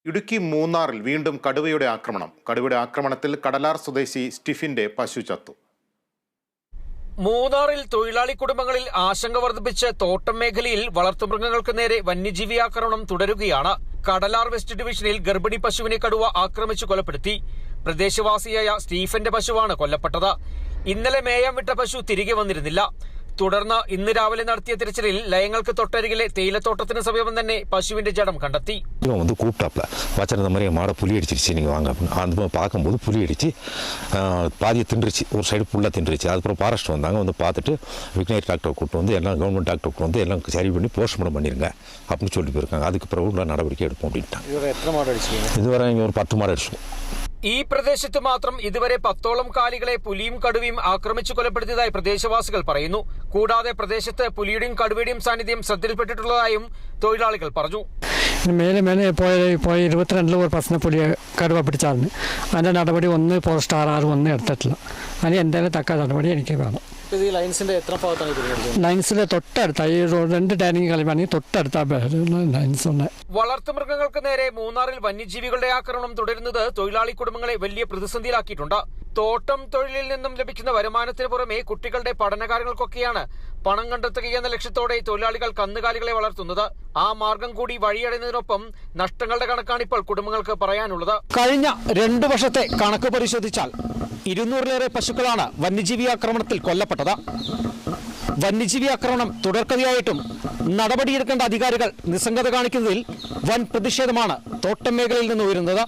ഇടുക്കി മൂന്നാറിൽ വീണ്ടും കടുവയുടെ ആക്രമണം. കടുവയുടെ ആക്രമണത്തിൽ കടലാർ സ്വദേശി സ്റ്റീഫിന്റെ പശു ചത്തു. മൂന്നാറിൽ തൊഴിലാളി കുടുംബങ്ങളിൽ ആശങ്ക വർദ്ധിപ്പിച്ച് തോട്ടം മേഖലയിൽ വളർത്തുമൃഗങ്ങൾക്ക് നേരെ വന്യജീവി ആക്രമണം തുടരുകയാണ്. കടലാർ വെസ്റ്റ് ഡിവിഷനിൽ ഗർഭിണി പശുവിനെ കടുവ ആക്രമിച്ചു കൊലപ്പെടുത്തി. പ്രദേശവാസിയായ സ്റ്റീഫന്റെ പശുവാണ് കൊല്ലപ്പെട്ടത്. ഇന്നലെ മേയാൻ വിട്ട പശു തിരികെ വന്നിരുന്നില്ല. തുടർന്ന് ഇന്ന് രാവിലെ നടത്തിയ തിരച്ചിലിൽ ലയങ്ങൾക്ക് തൊട്ടരികിലെ തേയിലത്തോട്ടത്തിന് സമീപം തന്നെ പശുവിന്റെ ജഡം കണ്ടെത്തി. கூப்பிட்டாப்ல வச்சிருந்த மாதிரி மாடை புலி அடிச்சிருச்சு, நீங்கள் வாங்க அப்படின்னு. அந்த பார்க்கும்போது புலி அடிச்சு பாதியை தின்றுச்சு, ஒரு சைடு ஃபுல்லாக தின்றுச்சு. அதுக்கப்புறம் ஃபாரஸ்ட் வந்தாங்க, வந்து பார்த்துட்டு வெட்டினரி டாக்டர் கூப்பிட்டு வந்து எல்லாம் கவர்மெண்ட் டாக்டர் கூப்பிட்டு வந்து எல்லாம் சரி பண்ணி போஸ்ட்மார்ட்டம் பண்ணிருங்க அப்படின்னு சொல்லிட்டு போயிருக்காங்க. அதுக்கு பிறகு உள்ள நடவடிக்கை எடுப்போம் அப்படின்ட்டாங்க. இதுவரை இங்கே ஒரு 10 மாடு அடிச்சிடும். ഈ പ്രദേശത്ത് മാത്രം ഇതുവരെ 10ഓളം കാലികളെ പുലിയും കടുവയും ആക്രമിച്ചു കൊലപ്പെടുത്തിയതായി പ്രദേശവാസികൾ പറയുന്നു. കൂടാതെ പ്രദേശത്ത് പുലിയുടെയും കടുവയുടെയും സാന്നിധ്യം ശ്രദ്ധയിൽപ്പെട്ടിട്ടുള്ളതായും തൊഴിലാളികൾ പറഞ്ഞു. மேலே போய் 22 ஒரு பசங்க புலியை கடுவா பிடிச்சாருன்னு அந்த നടപടി ഒന്ന് ഫോറസ്റ്റ് ആർ ഒന്നും എടുത്തിട്ടില്ല. അതിന് എന്തായാലും തക്ക നടപടി എനിക്ക് വേണം. ലൈൻസിന്റെ തൊട്ടടുത്ത ഈ 2 ഡൈനിങ് കളിപ്പാണ് തൊട്ടടുത്ത ലൈൻസ് ഉണ്ട്. വളർത്തുമൃഗങ്ങൾക്ക് നേരെ മൂന്നാറിൽ വന്യജീവികളുടെ ആക്രമണം തുടരുന്നത് തൊഴിലാളി കുടുംബങ്ങളെ വലിയ പ്രതിസന്ധിയിലാക്കിയിട്ടുണ്ട്. തോട്ടം തൊഴിലിൽ നിന്നും ലഭിക്കുന്ന വരുമാനത്തിന് പുറമെ കുട്ടികളുടെ പഠനകാര്യങ്ങൾക്കൊക്കെയാണ് പണം കണ്ടെത്തുകയെന്ന ലക്ഷ്യത്തോടെ തൊഴിലാളികൾ കന്നുകാലികളെ വളർത്തുന്നത്. ആ മാർഗം കൂടി വഴിയടയുന്നതിനൊപ്പം നഷ്ടങ്ങളുടെ കണക്കാണ് ഇപ്പോൾ കുടുംബങ്ങൾക്ക് പറയാനുള്ളത്. കഴിഞ്ഞ 2 വർഷത്തെ കണക്ക് പരിശോധിച്ചാൽ 200-ലേറെ പശുക്കളാണ് വന്യജീവി ആക്രമണത്തിൽ കൊല്ലപ്പെട്ടത്. വന്യജീവി ആക്രമണം തുടർക്കഥയായിട്ടും നടപടിയെടുക്കേണ്ട അധികാരികൾ നിസ്സംഗത കാണിക്കുന്നതിൽ വൻ പ്രതിഷേധമാണ് തോട്ടം മേഖലയിൽ നിന്ന് ഉയരുന്നത്.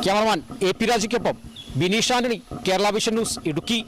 ക്യാമറമാൻ AP രാജയ്ക്കൊപ്പം ബിനീഷ് ആന്റണി, കേരള വിഷൻ ന്യൂസ്, ഇടുക്കി.